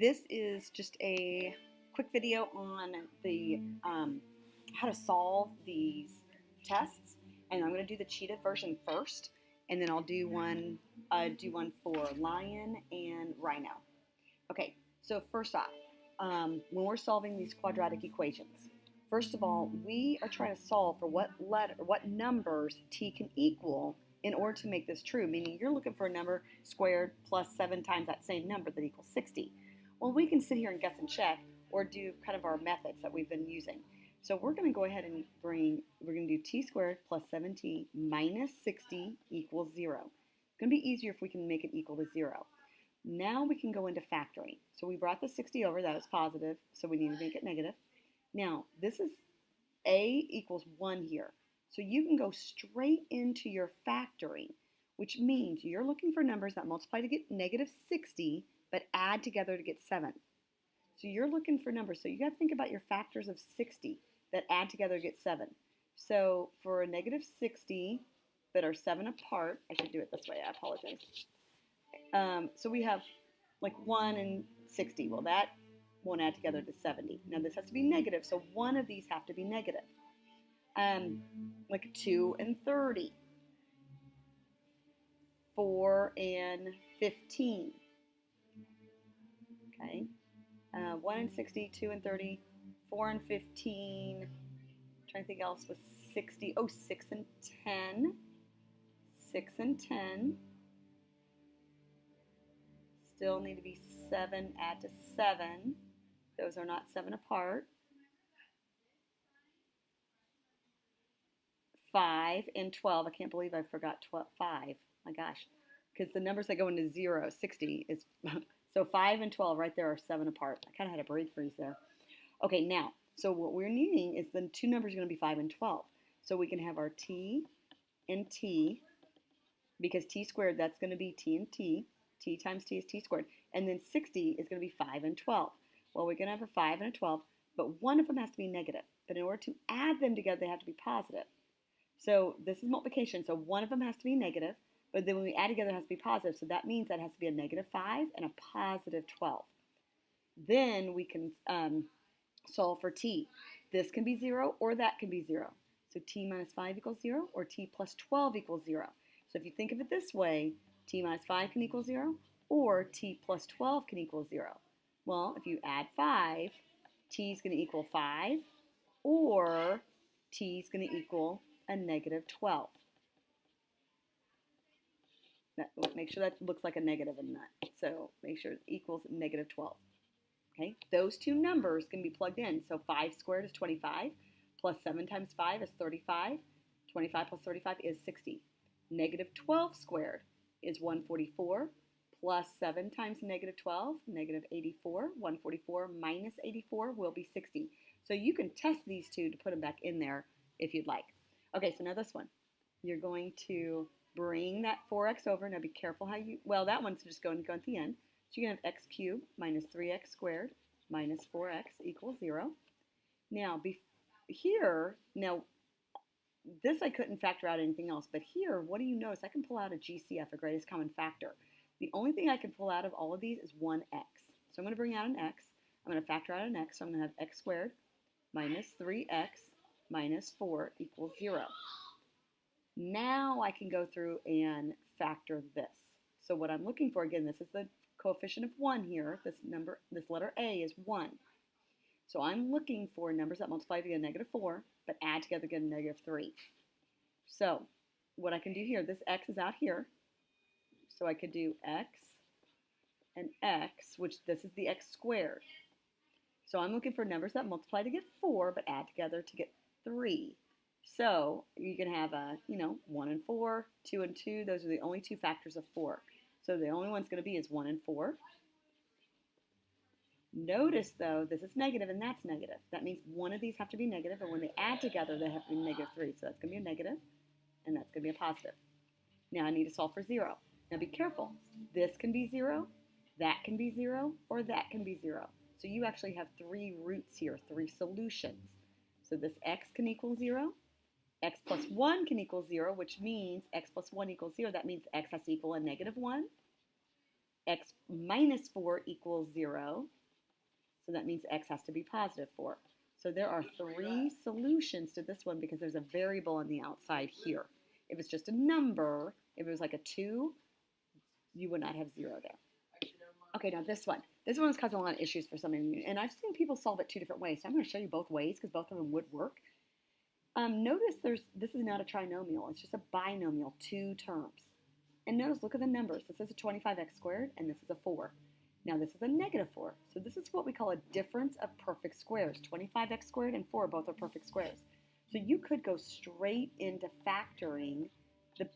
This is just a quick video on the how to solve these tests, and I'm going to do the Cheetah version first, and then I'll do one for lion and rhino. Okay, so first off, when we're solving these quadratic equations, first of all, we are trying to solve for what numbers t can equal in order to make this true, meaning you're looking for a number squared plus 7 times that same number that equals 60. Well, we can sit here and guess and check or do kind of our methods that we've been using. So we're going to go ahead and we're going to do t squared plus 7t minus 60 equals 0. It's going to be easier if we can make it equal to 0. Now we can go into factoring. So we brought the 60 over, that is positive, so we need to make it negative. Now, this is a equals 1 here. So you can go straight into your factoring, which means you're looking for numbers that multiply to get negative 60, but add together to get 7. So you're looking for numbers. So you got to think about your factors of 60 that add together to get 7. So for a negative 60 that are 7 apart, I should do it this way, I apologize. So we have like 1 and 60. Well, that won't add together to 70. Now this has to be negative, so one of these have to be negative. Like 2 and 30. 4 and 15. Okay. 1 and 60, 2 and 30, 4 and 15. I'm trying to think else was 60. Oh, 6 and 10. 6 and 10. Still need to be 7, add to 7. Those are not 7 apart. 5 and 12. I can't believe I forgot 5. My gosh. Because the numbers that go into 0, 60 is... So 5 and 12 right there are 7 apart. I kind of had a brain freeze there. Okay, now, so what we're needing is the two numbers are going to be 5 and 12. So we can have our t and t, because t squared, that's going to be t and t. T times t is t squared. And then 60 is going to be 5 and 12. Well, we're going to have a 5 and a 12, but one of them has to be negative. But in order to add them together, they have to be positive. So this is multiplication. So one of them has to be negative, but then when we add together, it has to be positive. So that means that has to be a negative 5 and a positive 12. Then we can solve for t. This can be 0 or that can be 0. So t minus 5 equals 0 or t plus 12 equals 0. So if you think of it this way, t minus 5 can equal 0 or t plus 12 can equal 0. Well, if you add 5, t is going to equal 5 or t is going to equal a negative 12. Make sure that looks like a negative in that. So make sure it equals negative 12. Okay, those two numbers can be plugged in. So 5 squared is 25, plus 7 times 5 is 35. 25 plus 35 is 60. Negative 12 squared is 144, plus 7 times negative 12, negative 84. 144 minus 84 will be 60. So you can test these two to put them back in there if you'd like. Okay, so now this one. You're going to bring that 4x over. Now be careful how you, well, that one's just going to go at the end. So you're going to have x cubed minus 3x squared minus 4x equals 0. Now, here, now, this I couldn't factor out anything else, but here, what do you notice? I can pull out a GCF, a greatest common factor. The only thing I can pull out of all of these is 1x. So I'm going to bring out an x. I'm going to factor out an x, so I'm going to have x squared minus 3x minus 4 equals 0. Now I can go through and factor this. So what I'm looking for, again, this is the coefficient of 1 here. This letter A is 1. So I'm looking for numbers that multiply to get a negative 4, but add together to get a negative 3. So what I can do here, this x is out here. So I could do x and x, which this is the x squared. So I'm looking for numbers that multiply to get 4, but add together to get 3. So you can have 1 and 4, 2 and 2. Those are the only two factors of 4. So the only one's going to be is 1 and 4. Notice, though, this is negative and that's negative. That means one of these have to be negative, and when they add together, they have to be negative 3. So that's going to be a negative, and that's going to be a positive. Now I need to solve for 0. Now be careful. This can be 0, that can be 0, or that can be 0. So you actually have 3 roots here, 3 solutions. So this x can equal 0. X plus 1 can equal 0, which means x plus 1 equals 0. That means x has to equal a negative 1 x minus 4 equals 0. So that means x has to be positive 4. So there are 3 solutions to this one because there's a variable on the outside here. If it's just a number, if it was like a 2, you would not have 0 there. Okay, now this one. This one is causing a lot of issues for some of you. And I've seen people solve it 2 different ways. So I'm going to show you both ways because both of them would work. Notice this is not a trinomial. It's just a binomial, 2 terms. And notice, look at the numbers. This is a 25x squared, and this is a 4. Now this is a negative 4. So this is what we call a difference of perfect squares. 25x squared and 4 both are perfect squares. So you could go straight into factoring the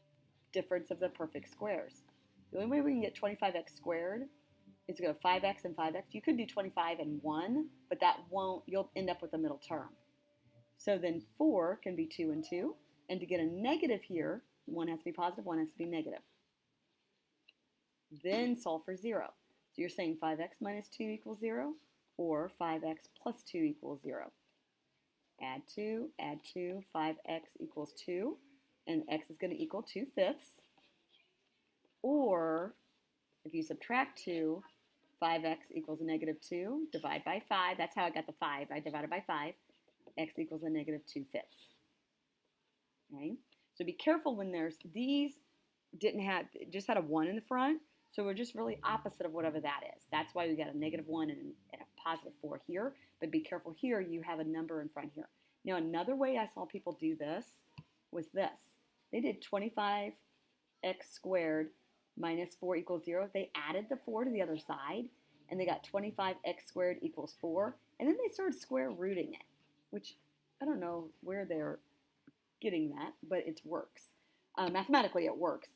difference of the perfect squares. The only way we can get 25x squared is to go 5x and 5x. You could do 25 and 1, but that won't, you'll end up with a middle term. So then 4 can be 2 and 2. And to get a negative here, one has to be positive, one has to be negative. Then solve for 0. So you're saying 5x minus 2 equals 0, or 5x plus 2 equals 0. Add 2, 5x equals 2, and x is going to equal 2/5. Or, if you subtract 2, 5x equals a negative 2, divide by 5. That's how I got the 5. I divided by 5. X equals a negative 2/5. Okay? So be careful when there's, these just had a 1 in the front, so we're just really opposite of whatever that is. That's why we got a negative 1 and a positive 4 here, but be careful here, you have a number in front here. Now another way I saw people do this was this. They did 25x squared minus 4 equals 0. They added the 4 to the other side, and they got 25x squared equals 4, and then they started square rooting it, which I don't know where they're getting that, but it works. Mathematically it works,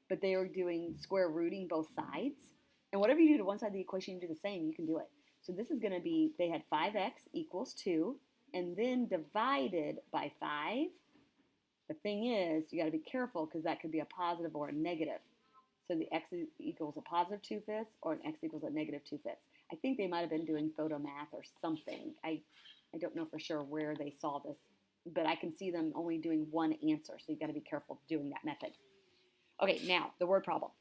but they are doing square rooting both sides, and whatever you do to one side of the equation, you do the same, you can do it. So this is going to be, they had 5x equals 2, and then divided by 5. The thing is, you got to be careful because that could be a positive or a negative. So the x equals a positive 2/5 or an x equals a negative 2/5. I think they might have been doing photo math or something. I don't know for sure where they saw this, but I can see them only doing one answer, so you've got to be careful doing that method. Okay, now, the word problem.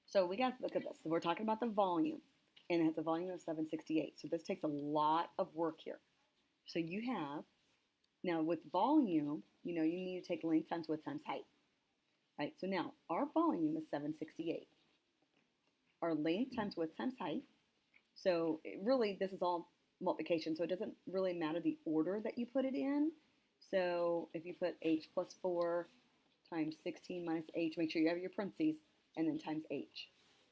So we got to look at this. So we're talking about the volume, and it has a volume of 768. So this takes a lot of work here. So you have, now with volume, you know, you need to take length times width times height. Right, so now, our volume is 768. Our length times width times height. So really, this is all multiplication, so it doesn't really matter the order that you put it in. So if you put h plus 4 times 16 minus h, make sure you have your parentheses, and then times h.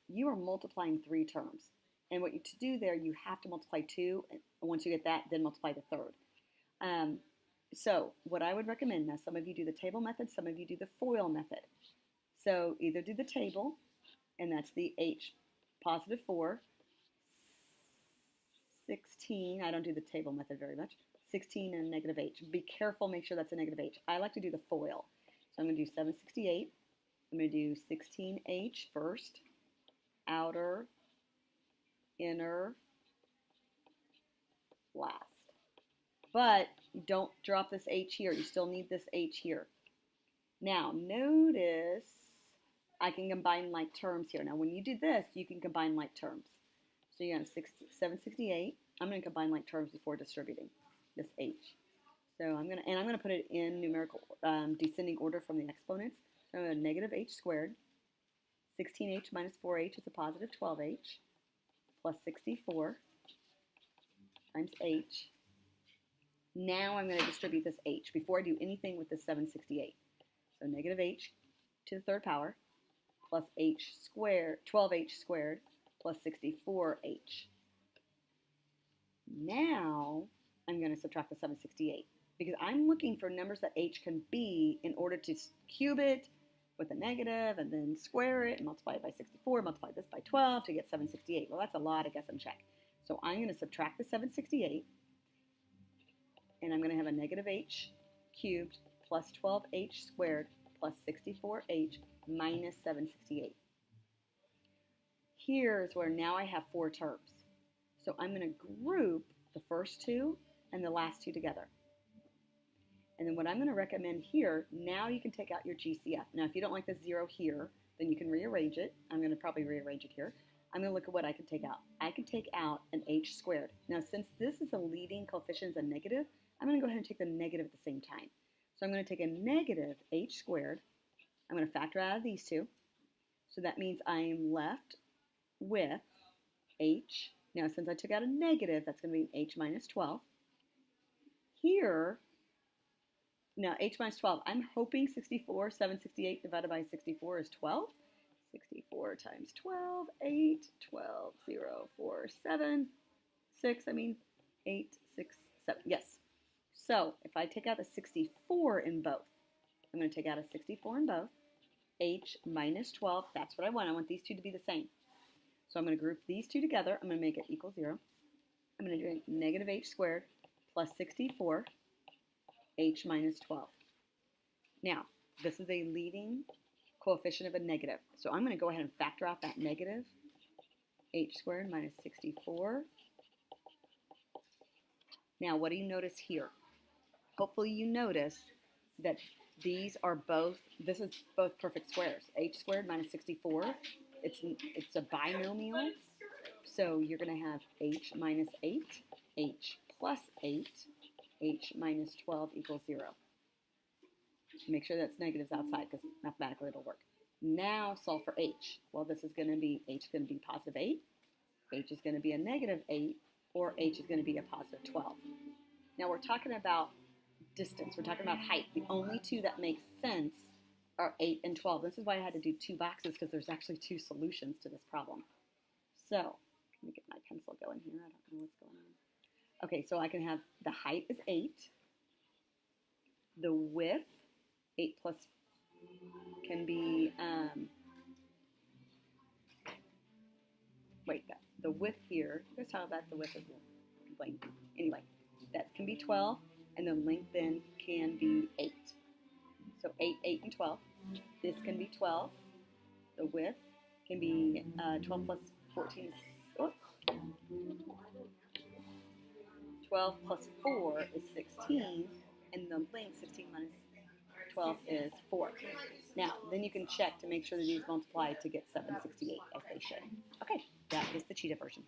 You are multiplying 3 terms. And what you to do there, you have to multiply 2, and once you get that, then multiply the third. So what I would recommend, now some of you do the table method, some of you do the FOIL method. So either do the table, and that's the h positive 4, 16, I don't do the table method very much, 16 and negative h. Be careful, make sure that's a negative h. I like to do the FOIL. So I'm going to do 768, I'm going to do 16h first, outer, inner, last. But don't drop this h here, you still need this h here. Now notice I can combine like terms here. Now when you do this, you can combine like terms. So you have 768. I'm going to combine like terms before distributing this h. So I'm going to put it in numerical descending order from the exponents. So I'm going to negative h squared. 16h minus 4h is a positive 12h plus 64 times h. Now I'm going to distribute this h before I do anything with this 768. So negative h to the third power plus h squared, 12h squared plus 64h. Now I'm going to subtract the 768 because I'm looking for numbers that h can be in order to cube it with a negative and then square it and multiply it by 64, multiply this by 12 to get 768. Well, that's a lot of guess and check. So I'm going to subtract the 768, and I'm going to have a negative h cubed plus 12h squared plus 64h minus 768. Here's where now I have 4 terms. So I'm going to group the first 2 and the last 2 together. And then what I'm going to recommend here, now you can take out your GCF. Now if you don't like the 0 here, then you can rearrange it. I'm going to probably rearrange it here. I'm going to look at what I can take out. I can take out an h squared. Now, since this is a leading coefficient as a negative, I'm going to go ahead and take the negative at the same time. So I'm going to take a negative h squared. I'm going to factor out of these two. So that means I am left with h. Now, since I took out a negative, that's going to be h minus 12. Here, now h minus 12, I'm hoping 64, 768 divided by 64 is 12. 64 times 12, 8, 12, 0, 4, 7, 6, 8, 6, 7. Yes. So if I take out a 64 in both, I'm going to take out a 64 in both. H minus 12, that's what I want. I want these two to be the same. So I'm going to group these two together. I'm going to make it equal 0. I'm going to do negative h squared plus 64, h minus 12. Now, this is a leading coefficient of a negative. So I'm going to go ahead and factor out that negative h squared minus 64. Now, what do you notice here? Hopefully you notice that these are both, this is both perfect squares. H squared minus 64, it's a binomial. So you're going to have h minus 8, h plus 8, h minus 12 equals 0. Make sure that's negatives outside because mathematically it'll work. Now solve for h. Well, this is going to be, h is going to be positive 8, h is going to be a negative 8, or h is going to be a positive 12. Now we're talking about distance. We're talking about height. The only two that make sense are 8 and 12. This is why I had to do two boxes because there's actually two solutions to this problem. So let me get my pencil going here. I don't know what's going on. Okay, so I can have the height is 8. The width, 8 plus can be, the width here, let's talk about the width of the length. Anyway, that can be 12, and the length then can be 8. So 8, 8, and 12. This can be 12. The width can be 12 plus 14 is, 12 plus 4 is 16, and the length, 16 minus 12 is 4. Now, then you can check to make sure that these multiply to get 768 as they should. Okay, that is the Cheetah version.